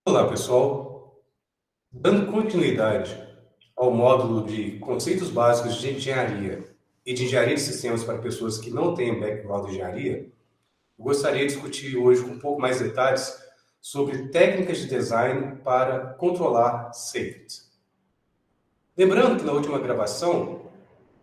Olá, pessoal. Dando continuidade ao módulo de conceitos básicos de engenharia e de engenharia de sistemas para pessoas que não têm background de engenharia, eu gostaria de discutir hoje com um pouco mais detalhes sobre técnicas de design para controlar safety. Lembrando que na última gravação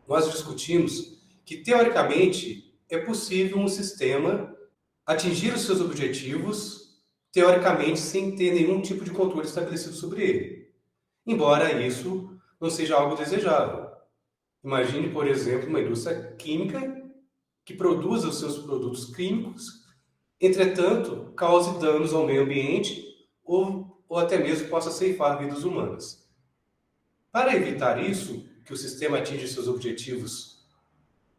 nós discutimos que, teoricamente, é possível um sistema atingir os seus objetivos, teoricamente, sem ter nenhum tipo de controle estabelecido sobre ele. Embora isso não seja algo desejável. Imagine, por exemplo, uma indústria química que produza os seus produtos químicos, entretanto, cause danos ao meio ambiente ou até mesmo possa ceifar vidas humanas. Para evitar isso, que o sistema atinja seus objetivos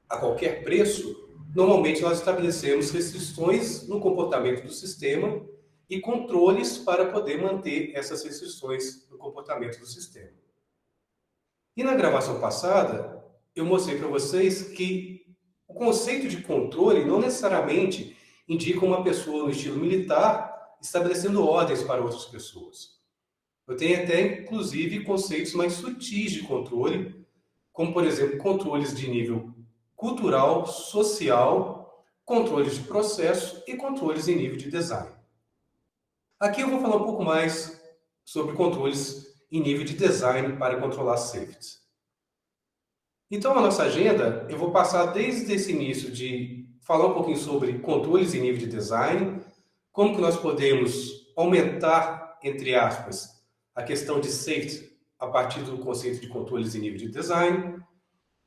a qualquer preço, normalmente nós estabelecemos restrições no comportamento do sistema e controles para poder manter essas restrições no comportamento do sistema. E na gravação passada, eu mostrei para vocês que o conceito de controle não necessariamente indica uma pessoa no estilo militar estabelecendo ordens para outras pessoas. Eu tenho até, inclusive, conceitos mais sutis de controle, como, por exemplo, controles de nível cultural, social, controles de processo e controles em nível de design. Aqui eu vou falar um pouco mais sobre controles em nível de design para controlar safety. Então, a nossa agenda, eu vou passar desde esse início de falar um pouquinho sobre controles em nível de design, como que nós podemos aumentar, entre aspas, a questão de safety a partir do conceito de controles em nível de design.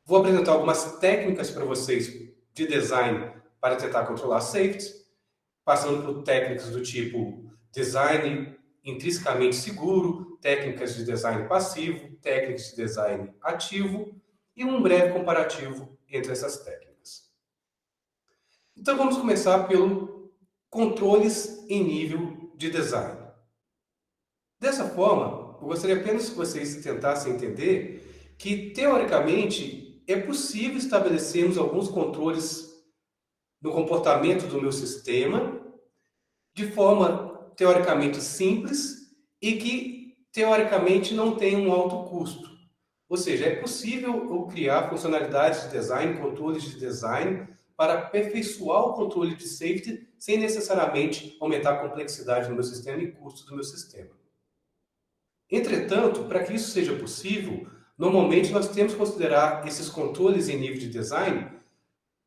Vou apresentar algumas técnicas para vocês de design para tentar controlar safety, passando por técnicas do tipo design intrinsecamente seguro, técnicas de design passivo, técnicas de design ativo e um breve comparativo entre essas técnicas. Então vamos começar pelo controles em nível de design. Dessa forma, eu gostaria apenas que vocês tentassem entender que, teoricamente, é possível estabelecermos alguns controles no comportamento do meu sistema de forma teoricamente simples e que teoricamente não tem um alto custo. Ou seja, é possível eu criar funcionalidades de design, controles de design para aperfeiçoar o controle de safety sem necessariamente aumentar a complexidade do meu sistema e custos do meu sistema. Entretanto, para que isso seja possível, normalmente nós temos que considerar esses controles em nível de design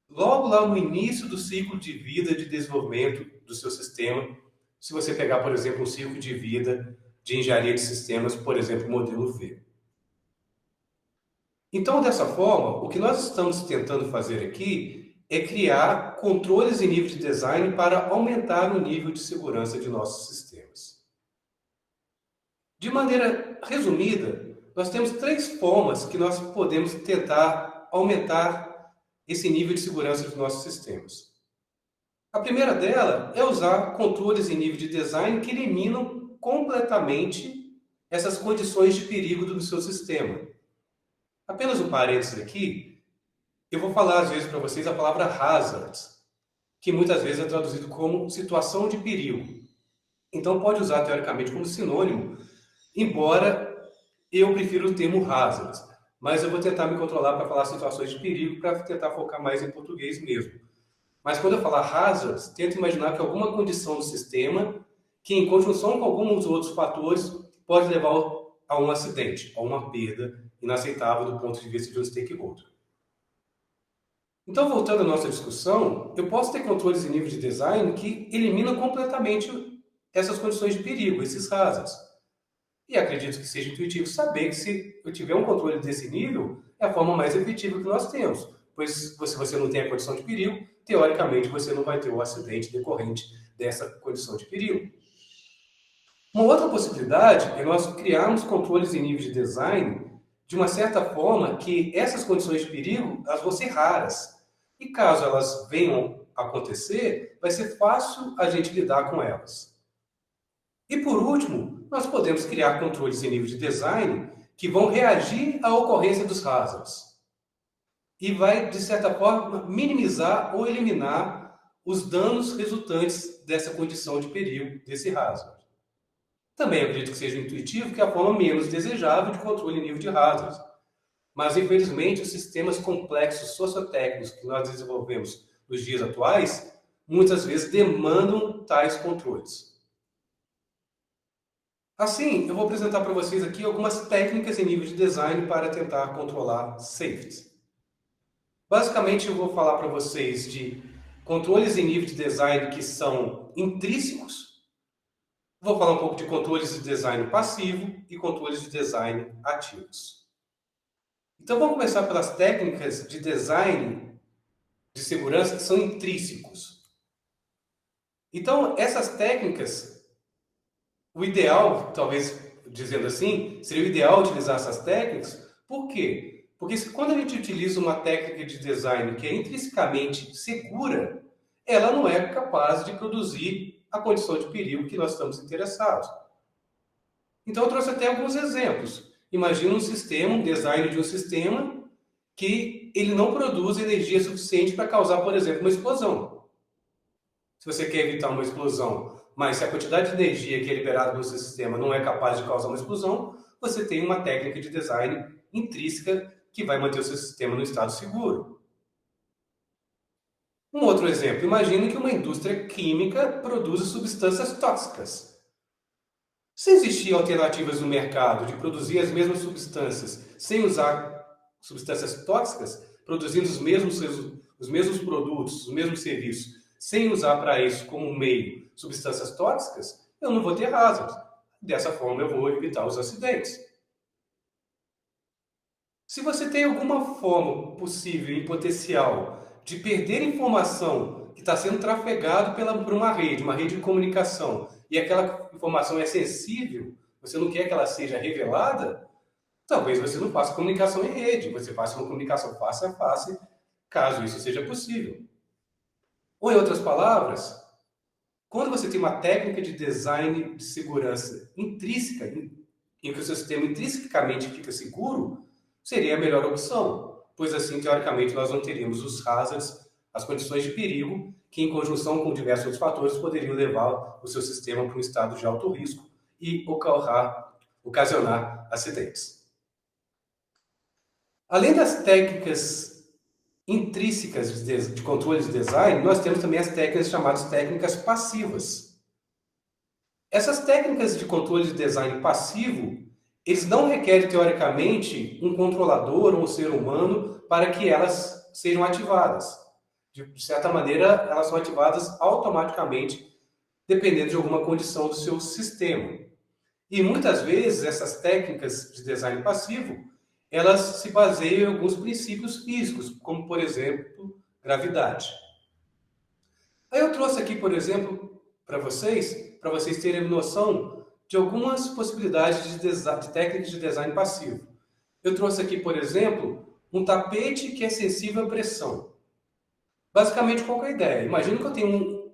logo lá no início do ciclo de vida de desenvolvimento do seu sistema. Se você pegar, por exemplo, um ciclo de vida de engenharia de sistemas, por exemplo, modelo V. Então, dessa forma, o que nós estamos tentando fazer aqui é criar controles em nível de design para aumentar o nível de segurança de nossos sistemas. De maneira resumida, nós temos três formas que nós podemos tentar aumentar esse nível de segurança dos nossos sistemas. A primeira dela é usar controles em nível de design que eliminam completamente essas condições de perigo do seu sistema. Apenas um parênteses aqui, eu vou falar às vezes para vocês a palavra hazards, que muitas vezes é traduzido como situação de perigo. Então pode usar teoricamente como sinônimo, embora eu prefira o termo hazards, mas eu vou tentar me controlar para falar situações de perigo para tentar focar mais em português mesmo. Mas quando eu falar hazards, tento imaginar que alguma condição do sistema, que em conjunção com alguns outros fatores, pode levar a um acidente, a uma perda inaceitável do ponto de vista de um stakeholder. Então, voltando à nossa discussão, eu posso ter controles em nível de design que eliminam completamente essas condições de perigo, esses hazards. E acredito que seja intuitivo saber que se eu tiver um controle desse nível, é a forma mais efetiva que nós temos. Pois se você não tem a condição de perigo, teoricamente você não vai ter o acidente decorrente dessa condição de perigo. Uma outra possibilidade é nós criarmos controles em nível de design de uma certa forma que essas condições de perigo elas vão ser raras. E caso elas venham a acontecer, vai ser fácil a gente lidar com elas. E por último, nós podemos criar controles em nível de design que vão reagir à ocorrência dos hazards. E vai, de certa forma, minimizar ou eliminar os danos resultantes dessa condição de perigo, desse hazard. Também acredito que seja intuitivo, que é a forma menos desejável de controle em nível de hazards. Mas, infelizmente, os sistemas complexos sociotécnicos que nós desenvolvemos nos dias atuais, muitas vezes demandam tais controles. Assim, eu vou apresentar para vocês aqui algumas técnicas em nível de design para tentar controlar safety. Basicamente, eu vou falar para vocês de controles em nível de design que são intrínsecos. Vou falar um pouco de controles de design passivo e controles de design ativos. Então, vamos começar pelas técnicas de design de segurança que são intrínsecos. Então, essas técnicas, o ideal, talvez dizendo assim, seria o ideal utilizar essas técnicas. Por quê? Porque quando a gente utiliza uma técnica de design que é intrinsecamente segura, ela não é capaz de produzir a condição de perigo que nós estamos interessados. Então, eu trouxe até alguns exemplos. Imagina um sistema, um design de um sistema que ele não produz energia suficiente para causar, por exemplo, uma explosão. Se você quer evitar uma explosão, mas se a quantidade de energia que é liberada no seu sistema não é capaz de causar uma explosão, você tem uma técnica de design intrínseca que vai manter o seu sistema no estado seguro. Um outro exemplo, imagine que uma indústria química produza substâncias tóxicas. Se existir alternativas no mercado de produzir as mesmas substâncias sem usar substâncias tóxicas, produzindo os mesmos produtos, os mesmos serviços, sem usar para isso como meio substâncias tóxicas, eu não vou ter hazards. Dessa forma eu vou evitar os acidentes. Se você tem alguma forma possível e potencial de perder informação que está sendo trafegado por uma rede de comunicação, e aquela informação é sensível, você não quer que ela seja revelada, talvez você não faça comunicação em rede, você faça uma comunicação face a face, caso isso seja possível. Ou, em outras palavras, quando você tem uma técnica de design de segurança intrínseca, em que o seu sistema intrinsecamente fica seguro, seria a melhor opção, pois assim, teoricamente, nós não teríamos os hazards, as condições de perigo, que em conjunção com diversos outros fatores poderiam levar o seu sistema para um estado de alto risco e ocasionar acidentes. Além das técnicas intrínsecas de controle de design, nós temos também as técnicas chamadas técnicas passivas. Essas técnicas de controle de design passivo, eles não requerem, teoricamente, um controlador ou um ser humano para que elas sejam ativadas. De certa maneira, elas são ativadas automaticamente, dependendo de alguma condição do seu sistema. E muitas vezes, essas técnicas de design passivo, elas se baseiam em alguns princípios físicos, como, por exemplo, gravidade. Aí eu trouxe aqui, por exemplo, para vocês terem noção de algumas possibilidades de técnicas de design passivo. Eu trouxe aqui, por exemplo, um tapete que é sensível à pressão. Basicamente, qual é a ideia? Imagina que eu tenho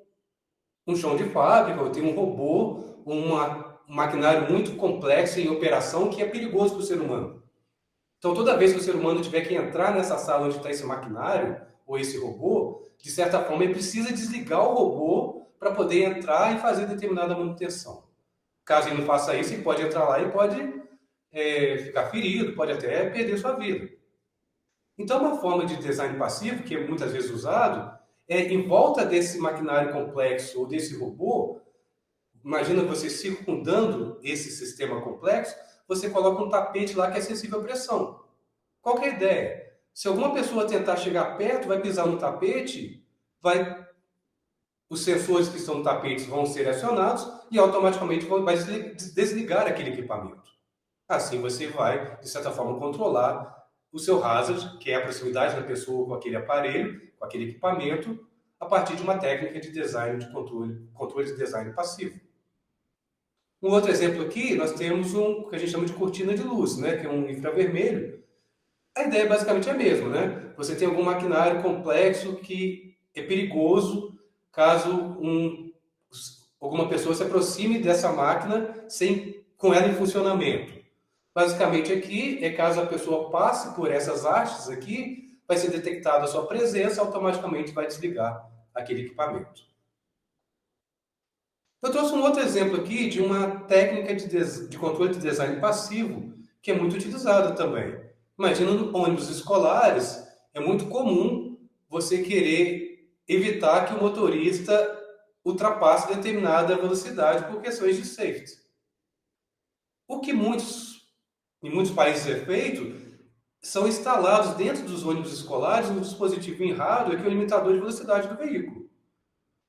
um chão de fábrica, eu tenho um robô, um maquinário muito complexo em operação que é perigoso para o ser humano. Então, toda vez que o ser humano tiver que entrar nessa sala onde está esse maquinário ou esse robô, de certa forma, ele precisa desligar o robô para poder entrar e fazer determinada manutenção. Caso ele não faça isso, ele pode entrar lá e pode ficar ferido, pode até perder sua vida. Então, uma forma de design passivo, que é muitas vezes usado, é em volta desse maquinário complexo ou desse robô, imagina você circundando esse sistema complexo, você coloca um tapete lá que é sensível à pressão. Qual que é a ideia? Se alguma pessoa tentar chegar perto, vai pisar no tapete, os sensores que estão no tapete vão ser acionados e automaticamente vai desligar aquele equipamento. Assim você vai, de certa forma, controlar o seu hazard, que é a proximidade da pessoa com aquele aparelho, com aquele equipamento, a partir de uma técnica de design de controle de design passivo. Um outro exemplo aqui, nós temos o que a gente chama de cortina de luz, né, que é um infravermelho. A ideia basicamente é a mesma, né? Você tem algum maquinário complexo que é perigoso caso alguma pessoa se aproxime dessa máquina com ela em funcionamento. Basicamente aqui, caso a pessoa passe por essas hastes aqui, vai ser detectada a sua presença, automaticamente vai desligar aquele equipamento. Eu trouxe um outro exemplo aqui de uma técnica de controle de design passivo que é muito utilizada também. Imagina no ônibus escolares, é muito comum você querer evitar que o motorista ultrapasse determinada velocidade por questões de safety. O que em muitos países é feito, são instalados dentro dos ônibus escolares um dispositivo em hardware que é o limitador de velocidade do veículo.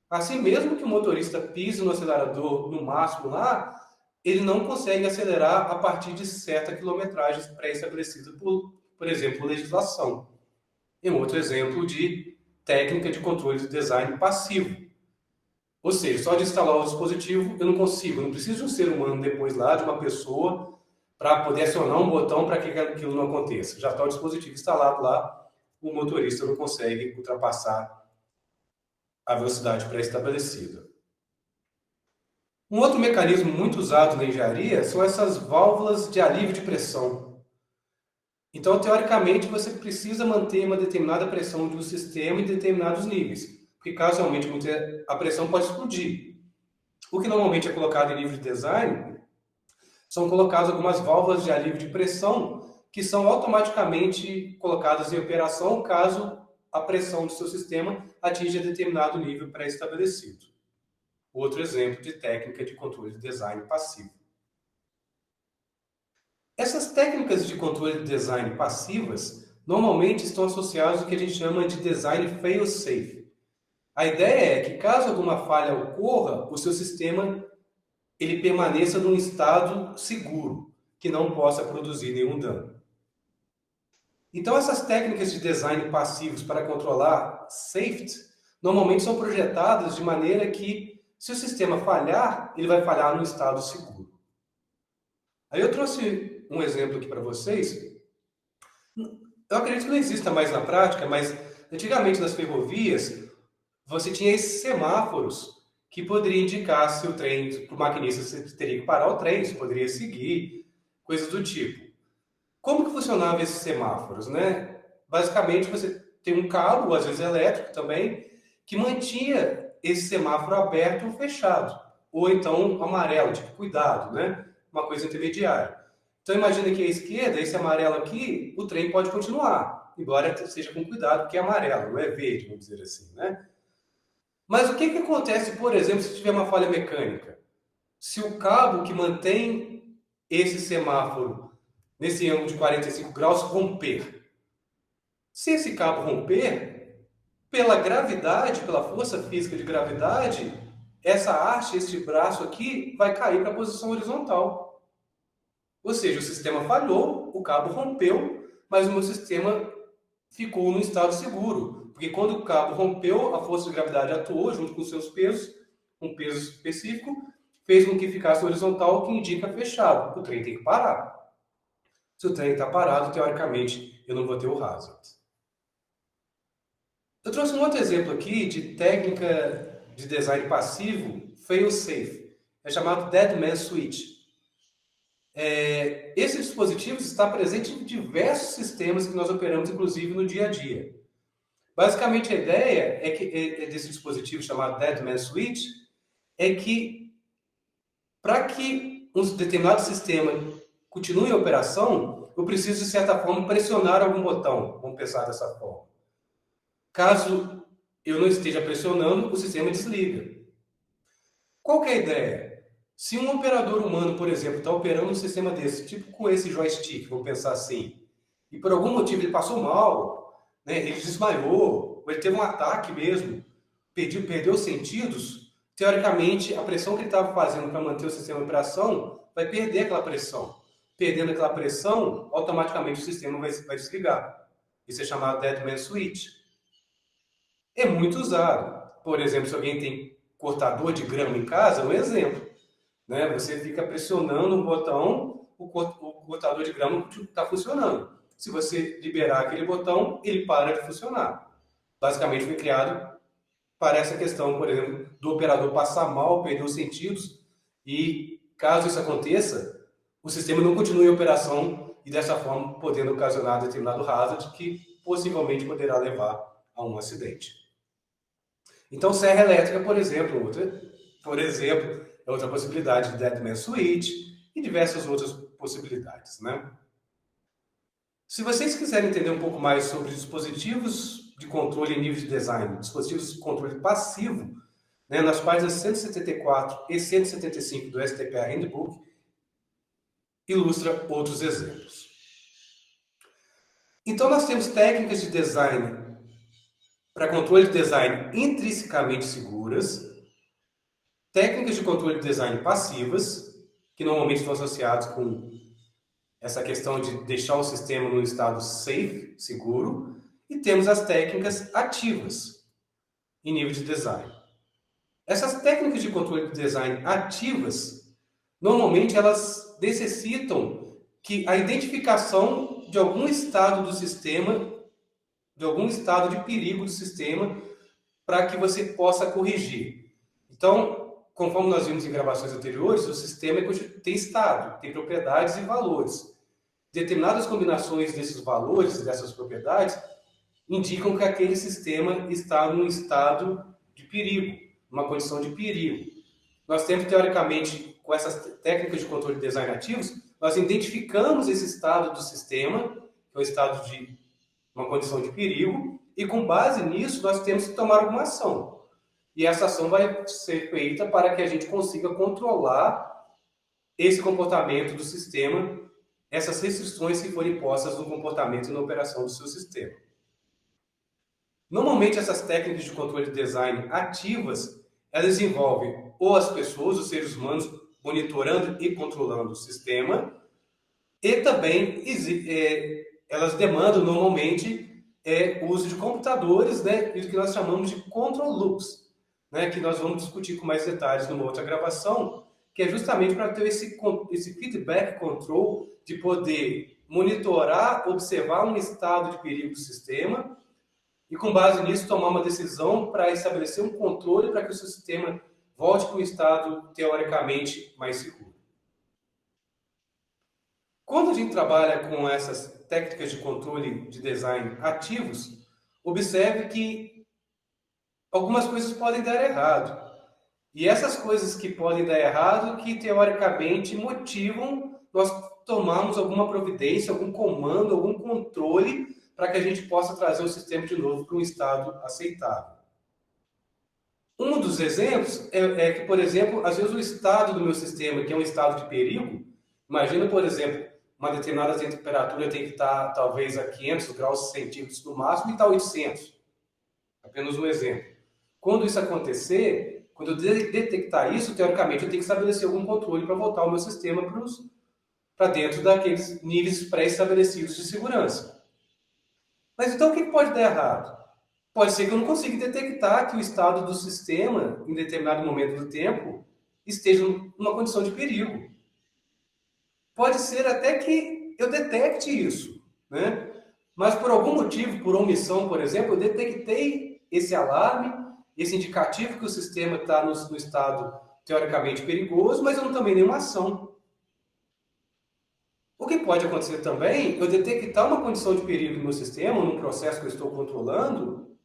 Assim, mesmo que o motorista pise no acelerador no máximo lá, ele não consegue acelerar a partir de certa quilometragem pré-estabelecida por exemplo, por legislação. É um outro exemplo de técnica de controle de design passivo. Ou seja, só de instalar o dispositivo eu não consigo, eu não preciso de um ser humano depois lá, de uma pessoa, para poder acionar um botão para que aquilo não aconteça. Já está o dispositivo instalado lá, o motorista não consegue ultrapassar a velocidade pré-estabelecida. Um outro mecanismo muito usado na engenharia são essas válvulas de alívio de pressão. Então, teoricamente, você precisa manter uma determinada pressão de um sistema em determinados níveis, porque caso aumente muito a pressão pode explodir. O que normalmente é colocado em livro de design são colocadas algumas válvulas de alívio de pressão que são automaticamente colocadas em operação caso a pressão do seu sistema atinja determinado nível pré-estabelecido. Outro exemplo de técnica de controle de design passivo. Essas técnicas de controle de design passivas normalmente estão associadas ao que a gente chama de design fail-safe. A ideia é que caso alguma falha ocorra, o seu sistema ele permaneça num estado seguro, que não possa produzir nenhum dano. Então essas técnicas de design passivos para controlar safety normalmente são projetadas de maneira que se o sistema falhar, ele vai falhar num estado seguro. Aí eu trouxe um exemplo aqui para vocês. Eu acredito que não exista mais na prática, mas antigamente nas ferrovias, você tinha esses semáforos que poderiam indicar se o trem, para o maquinista, você teria que parar o trem, se poderia seguir, coisas do tipo. Como que funcionavam esses semáforos, né? Basicamente, você tem um cabo, às vezes elétrico também, que mantinha esse semáforo aberto ou fechado. Ou então amarelo, tipo, cuidado, né? Uma coisa intermediária. Então imagina que à esquerda, esse amarelo aqui, o trem pode continuar, embora seja com cuidado, porque é amarelo, não é verde, vamos dizer assim, né? Mas o que que acontece, por exemplo, se tiver uma falha mecânica? Se o cabo que mantém esse semáforo nesse ângulo de 45 graus romper. Se esse cabo romper, pela gravidade, pela força física de gravidade, essa haste, esse braço aqui, vai cair para a posição horizontal. Ou seja, o sistema falhou, o cabo rompeu, mas o meu sistema ficou no estado seguro. Porque quando o cabo rompeu, a força de gravidade atuou junto com seus pesos, um peso específico, fez com que ficasse horizontal, o que indica fechado. O trem tem que parar. Se o trem está parado, teoricamente, eu não vou ter o hazard. Eu trouxe um outro exemplo aqui de técnica de design passivo, fail-safe. É chamado Dead Man Switch. Esse dispositivo está presente em diversos sistemas que nós operamos, inclusive, no dia a dia. Basicamente, a ideia é que desse dispositivo chamado Dead Man Switch é que, para que um determinado sistema continue em operação, eu preciso, de certa forma, pressionar algum botão. Vamos pensar dessa forma. Caso eu não esteja pressionando, o sistema desliga. Qual que é a ideia? Se um operador humano, por exemplo, está operando um sistema desse, tipo com esse joystick, vamos pensar assim, e por algum motivo ele passou mal, né, ele desmaiou, ou ele teve um ataque mesmo, perdeu os sentidos, teoricamente, a pressão que ele estava fazendo para manter o sistema em operação vai perder aquela pressão. Perdendo aquela pressão, automaticamente o sistema vai desligar. Isso é chamado Dead Man Switch. É muito usado. Por exemplo, se alguém tem cortador de grama em casa, é um exemplo. Né? Você fica pressionando um botão, o cortador de grama está funcionando. Se você liberar aquele botão, ele para de funcionar. Basicamente foi criado para essa questão, por exemplo, do operador passar mal, perder os sentidos, e caso isso aconteça, o sistema não continua em operação e dessa forma podendo ocasionar determinado hazard que possivelmente poderá levar a um acidente. Então, serra elétrica, por exemplo, outra por exemplo, é outra possibilidade de Deadman Switch e diversas outras possibilidades, né? Se vocês quiserem entender um pouco mais sobre dispositivos de controle em nível de design, dispositivos de controle passivo, né, nas páginas 174 e 175 do STPA Handbook, ilustra outros exemplos. Então, nós temos técnicas de design para controle de design intrinsecamente seguras, técnicas de controle de design passivas, que normalmente estão associadas com essa questão de deixar o sistema num estado safe, seguro, e temos as técnicas ativas em nível de design. Essas técnicas de controle de design ativas, normalmente elas necessitam que a identificação de algum estado do sistema, de algum estado de perigo do sistema, para que você possa corrigir. Então, conforme nós vimos em gravações anteriores, o sistema tem estado, tem propriedades e valores. Determinadas combinações desses valores, dessas propriedades, indicam que aquele sistema está num estado de perigo, uma condição de perigo. Nós temos, teoricamente, com essas técnicas de controle de design ativos, nós identificamos esse estado do sistema, que é o estado de uma condição de perigo, e com base nisso nós temos que tomar alguma ação. E essa ação vai ser feita para que a gente consiga controlar esse comportamento do sistema, essas restrições que forem impostas no comportamento e na operação do seu sistema. Normalmente, essas técnicas de controle de design ativas, elas envolvem ou as pessoas, os seres humanos, monitorando e controlando o sistema, e também elas demandam normalmente o uso de computadores, né, e o que nós chamamos de control loops, né, que nós vamos discutir com mais detalhes numa outra gravação, que é justamente para ter esse feedback control, de poder monitorar, observar um estado de perigo do sistema e, com base nisso, tomar uma decisão para estabelecer um controle para que o seu sistema volte para um estado teoricamente mais seguro. Quando a gente trabalha com essas técnicas de controle de design ativos, observe que algumas coisas podem dar errado. E essas coisas que podem dar errado, que teoricamente motivam nós tomarmos alguma providência, algum comando, algum controle para que a gente possa trazer o sistema de novo para um estado aceitável. Um dos exemplos é que, por exemplo, às vezes o estado do meu sistema, que é um estado de perigo, imagina, por exemplo, uma determinada temperatura tem que estar talvez a 500 graus centígrados no máximo e está a 800. Apenas um exemplo. Quando isso acontecer, quando eu detectar isso, teoricamente eu tenho que estabelecer algum controle para voltar o meu sistema para dentro daqueles níveis pré-estabelecidos de segurança. Mas então o que pode dar errado? Pode ser que eu não consiga detectar que o estado do sistema, em determinado momento do tempo, esteja numa condição de perigo. Pode ser até que eu detecte isso, né? Mas por algum motivo, por omissão, por exemplo, eu detectei esse alarme, esse indicativo que o sistema está no estado teoricamente perigoso, mas eu não tomei nenhuma ação. O que pode acontecer também, eu detectar uma condição de perigo no meu sistema, num processo que eu estou controlando,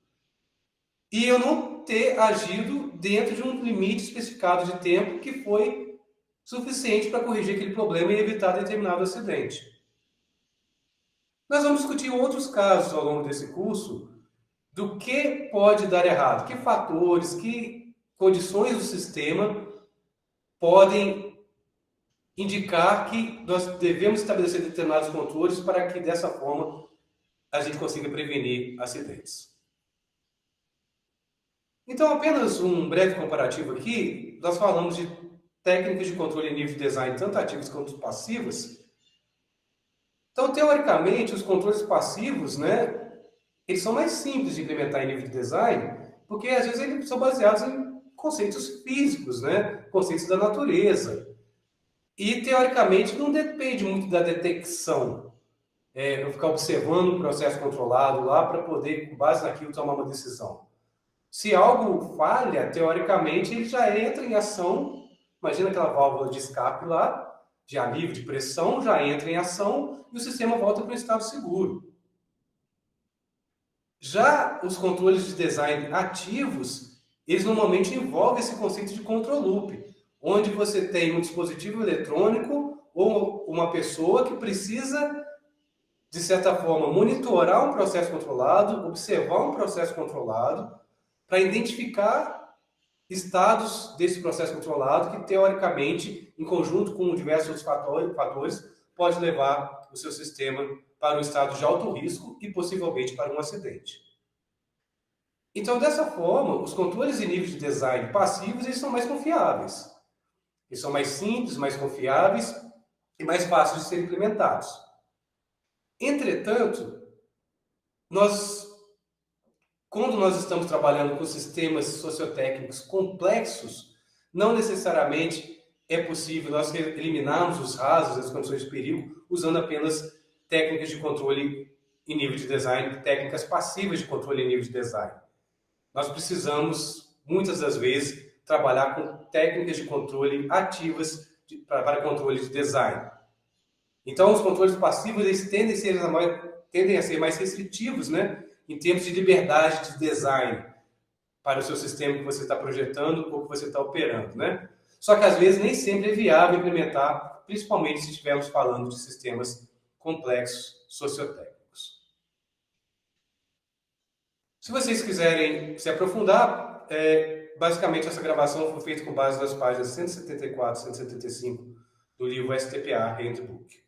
e eu não ter agido dentro de um limite especificado de tempo que foi suficiente para corrigir aquele problema e evitar determinado acidente. Nós vamos discutir outros casos ao longo desse curso do que pode dar errado, que fatores, que condições do sistema podem indicar que nós devemos estabelecer determinados controles para que, dessa forma, a gente consiga prevenir acidentes. Então, apenas um breve comparativo aqui, nós falamos de técnicas de controle em nível de design, tanto ativas quanto passivas. Então, teoricamente, os controles passivos, né, eles são mais simples de implementar em nível de design, porque às vezes eles são baseados em conceitos físicos, né, conceitos da natureza. E, teoricamente, não depende muito da detecção. Eu ficar observando um processo controlado lá para poder, com base naquilo, tomar uma decisão. Se algo falha, teoricamente, ele já entra em ação. Imagina aquela válvula de escape lá, de alívio de pressão, já entra em ação e o sistema volta para um estado seguro. Já os controles de design ativos, eles normalmente envolvem esse conceito de control loop, onde você tem um dispositivo eletrônico ou uma pessoa que precisa, de certa forma, monitorar um processo controlado, observar um processo controlado, para identificar estados desse processo controlado que, teoricamente, em conjunto com diversos fatores, pode levar o seu sistema para um estado de alto risco e possivelmente para um acidente. Então, dessa forma, os controles e níveis de design passivos eles são mais confiáveis. Eles são mais simples, mais confiáveis e mais fáceis de serem implementados. Entretanto, quando nós estamos trabalhando com sistemas sociotécnicos complexos, não necessariamente é possível nós eliminarmos os rasos, as condições de perigo, usando apenas técnicas de controle em nível de design, técnicas passivas de controle em nível de design. Nós precisamos, muitas das vezes, trabalhar com técnicas de controle ativas para controle de design. Então, os controles passivos eles tendem a ser mais restritivos, né, em termos de liberdade de design para o seu sistema que você está projetando ou que você está operando, né? Só que, às vezes, nem sempre é viável implementar, principalmente se estivermos falando de sistemas complexos sociotécnicos. Se vocês quiserem se aprofundar, basicamente essa gravação foi feita com base nas páginas 174 e 175 do livro STPA Handbook.